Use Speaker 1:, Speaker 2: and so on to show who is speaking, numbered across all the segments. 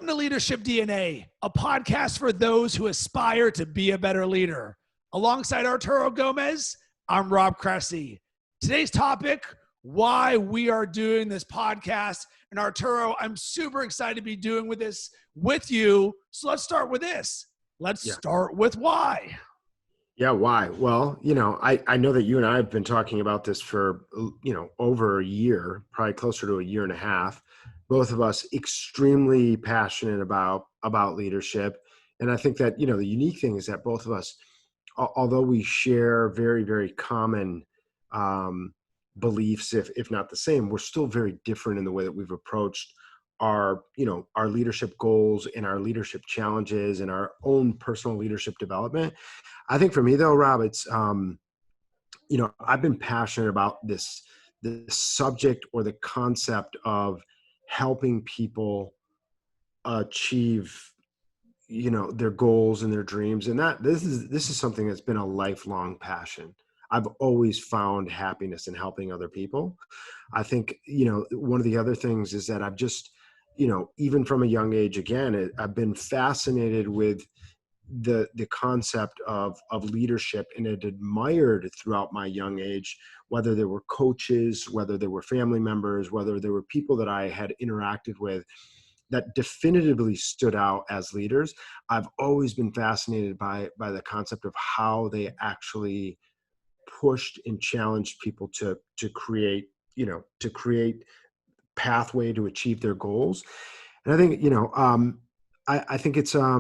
Speaker 1: Welcome to Leadership DNA, a podcast for those who aspire to be a better leader. Alongside Arturo Gomez, I'm Rob Cressy. Today's topic, why we are doing this podcast. And Arturo, I'm super excited to be doing this with you. So let's start with this. Let's start with why.
Speaker 2: Yeah, why? Well, I know that you and I have been talking about this for, over a year, probably closer to a year and a half. Both of us extremely passionate about leadership. And I think that, the unique thing is that both of us, although we share very, very common beliefs, if not the same, we're still very different in the way that we've approached our leadership goals and our leadership challenges and our own personal leadership development. I think for me though, Rob, it's, I've been passionate about this subject or the concept of helping people achieve, their goals and their dreams. And that this is something that's been a lifelong passion. I've always found happiness in helping other people. I think, one of the other things is that I've just, even from a young age, again, I've been fascinated with the concept of leadership, and it admired throughout my young age, whether there were coaches, whether there were family members, whether there were people that I had interacted with that definitively stood out as leaders. I've always been fascinated by the concept of how they actually pushed and challenged people to create pathway to achieve their goals. And I think, I think it's, I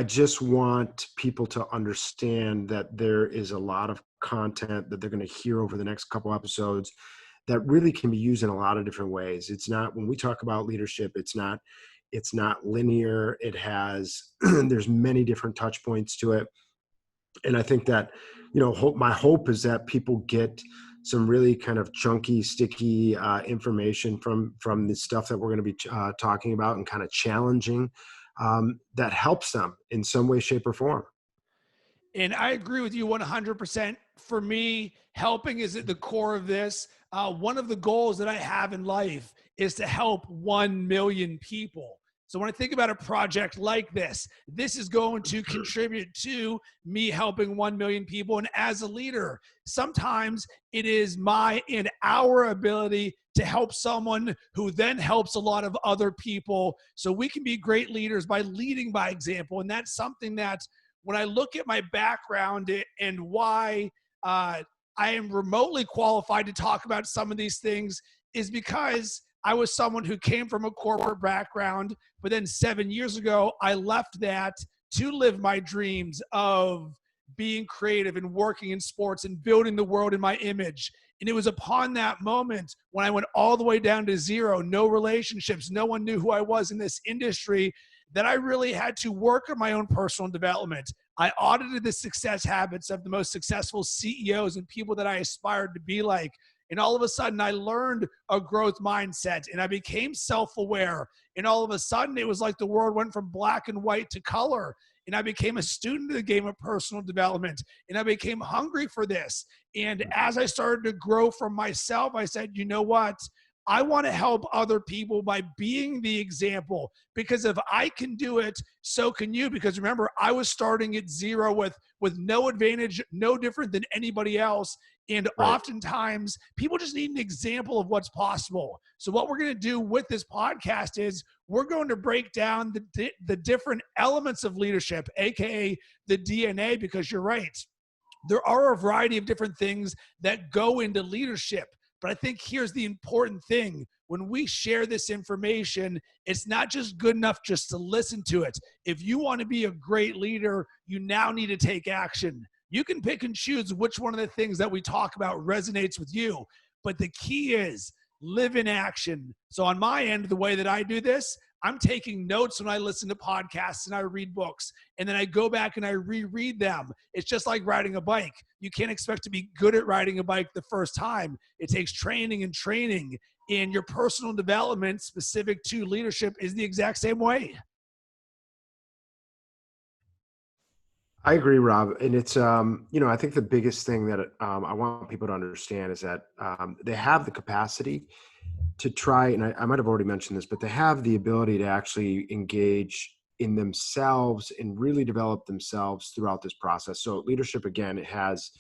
Speaker 2: just want people to understand that there is a lot of content that they're going to hear over the next couple episodes that really can be used in a lot of different ways. It's not, when we talk about leadership, it's not linear. It has, there's many different touch points to it. And I think that, my hope is that people get some really kind of chunky, sticky information from the stuff that we're going to be talking about and kind of challenging that helps them in some way, shape, or form.
Speaker 1: And I agree with you 100%. For me, helping is at the core of this. One of the goals that I have in life is to help 1 million people. So when I think about a project like this is going to contribute to me helping 1 million people. And as a leader, sometimes it is my and our ability to help someone who then helps a lot of other people. So we can be great leaders by leading by example. And that's something that when I look at my background and why I am remotely qualified to talk about some of these things is because I was someone who came from a corporate background, but then 7 years ago, I left that to live my dreams of being creative and working in sports and building the world in my image. And it was upon that moment when I went all the way down to zero, no relationships, no one knew who I was in this industry, that I really had to work on my own personal development. I audited the success habits of the most successful CEOs and people that I aspired to be like. And all of a sudden, I learned a growth mindset and I became self-aware. And all of a sudden, it was like the world went from black and white to color. And I became a student of the game of personal development. And I became hungry for this. And as I started to grow from myself, I said, you know what? I want to help other people by being the example, because if I can do it, so can you. Because remember, I was starting at zero with no advantage, no different than anybody else. And oftentimes people just need an example of what's possible. So what we're going to do with this podcast is we're going to break down the different elements of leadership, AKA the DNA, because you're right. There are a variety of different things that go into leadership. But I think here's the important thing. When we share this information, it's not just good enough just to listen to it. If you want to be a great leader, you now need to take action. You can pick and choose which one of the things that we talk about resonates with you. But the key is live in action. So on my end, the way that I do this, I'm taking notes when I listen to podcasts and I read books, and then I go back and I reread them. It's just like riding a bike. You can't expect to be good at riding a bike the first time. It takes training, and your personal development specific to leadership is the exact same way.
Speaker 2: I agree, Rob. And it's, I think the biggest thing that I want people to understand is that they have the capacity to try, and I might have already mentioned this, but they have the ability to actually engage in themselves and really develop themselves throughout this process. So leadership, again, it has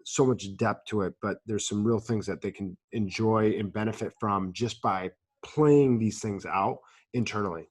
Speaker 2: so much depth to it, but there's some real things that they can enjoy and benefit from just by playing these things out internally.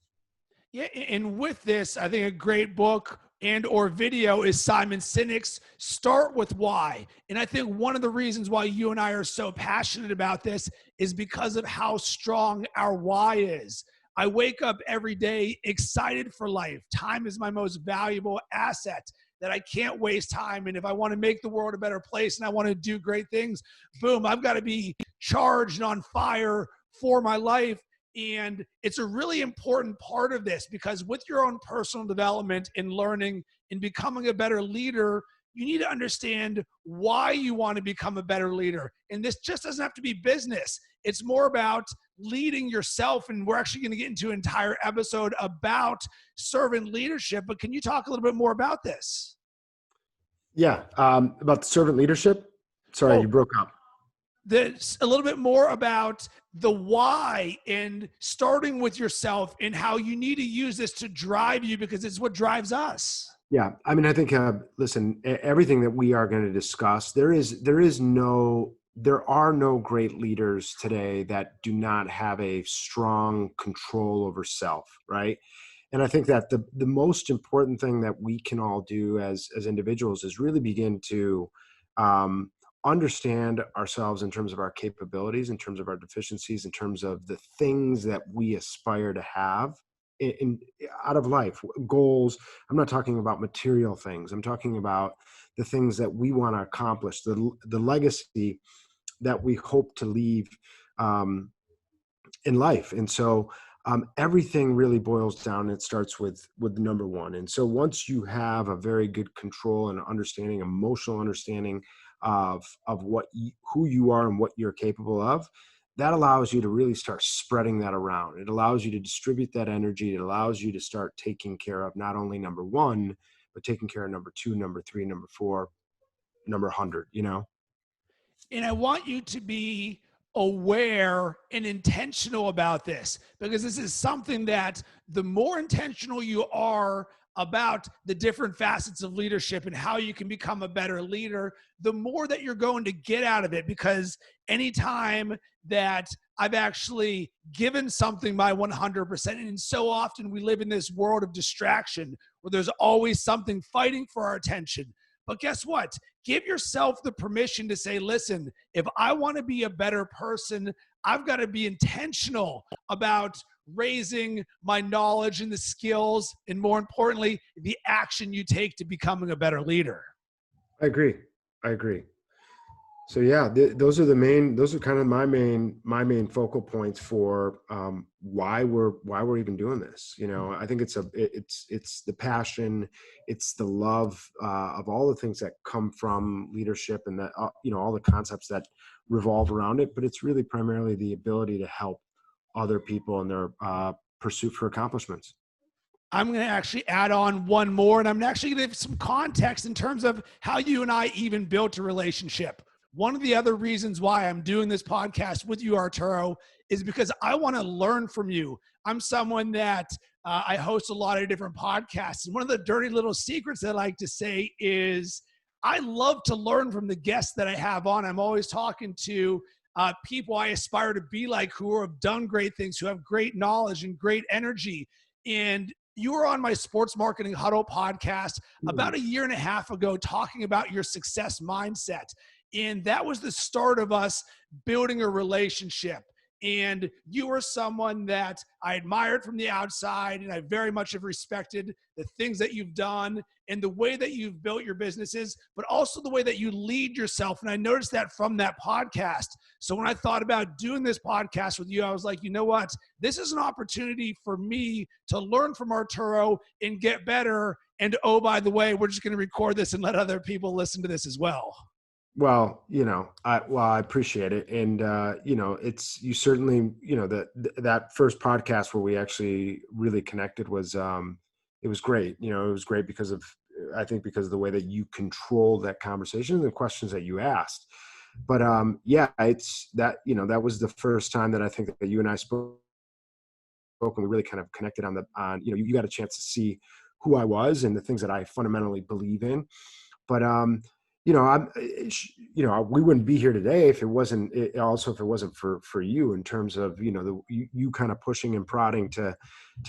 Speaker 1: Yeah, and with this, I think a great book and or video is Simon Sinek's Start With Why. And I think one of the reasons why you and I are so passionate about this is because of how strong our why is. I wake up every day excited for life. Time is my most valuable asset, that I can't waste time. And if I want to make the world a better place and I want to do great things, boom, I've got to be charged and on fire for my life. And it's a really important part of this, because with your own personal development and learning and becoming a better leader, you need to understand why you want to become a better leader. And this just doesn't have to be business. It's more about leading yourself. And we're actually going to get into an entire episode about servant leadership. But can you talk a little bit more about this?
Speaker 2: Yeah. About the servant leadership. Sorry,
Speaker 1: Well,
Speaker 2: you broke up.
Speaker 1: a little bit more about the why and starting with yourself and how you need to use this to drive you, because it's what drives us.
Speaker 2: Yeah. I mean, I think, listen, everything that we are going to discuss, there are no great leaders today that do not have a strong control over self. Right. And I think that the most important thing that we can all do as individuals is really begin to, understand ourselves in terms of our capabilities, in terms of our deficiencies, in terms of the things that we aspire to have in out of life, goals. I'm not talking about material things. I'm talking about the things that we want to accomplish, the legacy that we hope to leave um, in life. And so everything really boils down. It starts with number one. And so once you have a very good control and understanding, emotional understanding of who you are and what you're capable of, that allows you to really start spreading that around. It allows you to distribute that energy. It allows you to start taking care of not only number one, but taking care of number two, number three, number four, number 100.
Speaker 1: And I want you to be aware and intentional about this, because this is something that the more intentional you are about the different facets of leadership and how you can become a better leader, the more that you're going to get out of it. Because anytime that I've actually given something my 100%, and so often we live in this world of distraction where there's always something fighting for our attention. But guess what? Give yourself the permission to say, listen, if I want to be a better person, I've got to be intentional about raising my knowledge and the skills, and more importantly, the action you take to becoming a better leader.
Speaker 2: I agree. I agree. So yeah, those are kind of my main focal points for why we're even doing this. I think it's the passion, it's the love of all the things that come from leadership, and that all the concepts that revolve around it. But it's really primarily the ability to help other people in their pursuit for accomplishments.
Speaker 1: I'm going to actually add on one more, and I'm actually going to give some context in terms of how you and I even built a relationship. One of the other reasons why I'm doing this podcast with you, Arturo, is because I want to learn from you. I'm someone that I host a lot of different podcasts. And one of the dirty little secrets that I like to say is I love to learn from the guests that I have on. I'm always talking to people I aspire to be like, who have done great things, who have great knowledge and great energy. And you were on my Sports Marketing Huddle podcast about a year and a half ago talking about your success mindset. And that was the start of us building a relationship. And you were someone that I admired from the outside, and I very much have respected the things that you've done and the way that you've built your businesses, but also the way that you lead yourself. And I noticed that from that podcast. So when I thought about doing this podcast with you, I was like, you know what? This is an opportunity for me to learn from Arturo and get better. And oh, by the way, we're just going to record this and let other people listen to this as well.
Speaker 2: Well, I appreciate it. And, you certainly, that first podcast where we actually really connected was, it was great. It was great because of I think because of the way that you control that conversation and the questions that you asked. But yeah, it's that, that was the first time that I think that you and I spoke, and we really kind of connected on, you got a chance to see who I was and the things that I fundamentally believe in. But we wouldn't be here today if it wasn't for you, in terms of, you kind of pushing and prodding to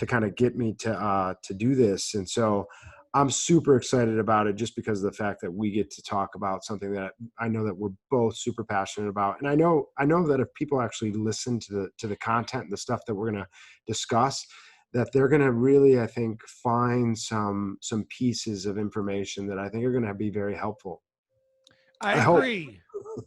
Speaker 2: kind of get me to do this. And so I'm super excited about it, just because of the fact that we get to talk about something that I know that we're both super passionate about. And I know that if people actually listen to the content and the stuff that we're going to discuss, that they're going to really, I think, find some pieces of information that I think are going to be very helpful.
Speaker 1: I
Speaker 2: hope.
Speaker 1: agree.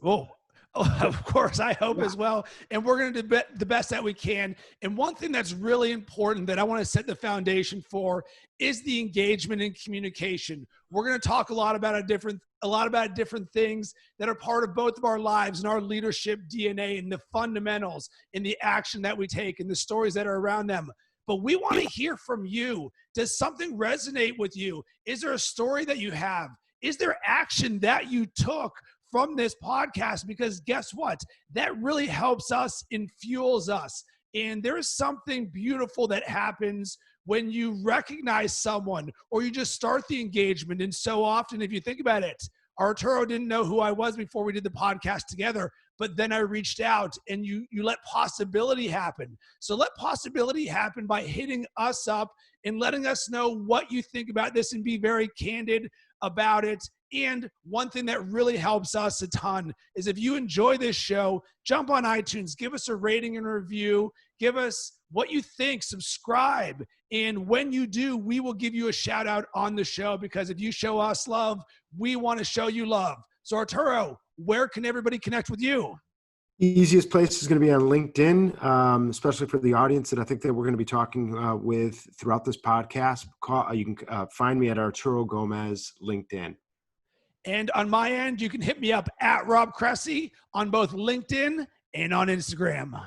Speaker 1: Well, of course, I hope
Speaker 2: Yeah.
Speaker 1: as well. And we're going to do the best that we can. And one thing that's really important that I want to set the foundation for is the engagement and communication. We're going to talk a lot about different things that are part of both of our lives and our leadership DNA and the fundamentals and the action that we take and the stories that are around them. But we want to hear from you. Does something resonate with you? Is there a story that you have? Is there action that you took from this podcast? Because guess what? That really helps us and fuels us. And there is something beautiful that happens when you recognize someone or you just start the engagement. And so often, if you think about it, Arturo didn't know who I was before we did the podcast together, but then I reached out, and you let possibility happen. So let possibility happen by hitting us up and letting us know what you think about this and be very candid about it. And one thing that really helps us a ton is if you enjoy this show, jump on iTunes, give us a rating and review, give us what you think, subscribe. And when you do, we will give you a shout out on the show, because if you show us love, we want to show you love. So Arturo, where can everybody connect with you?
Speaker 2: Easiest place is going to be on LinkedIn, especially for the audience that I think that we're going to be talking with throughout this podcast. You can find me at Arturo Gomez LinkedIn.
Speaker 1: And on my end, you can hit me up at Rob Cressy on both LinkedIn and on Instagram.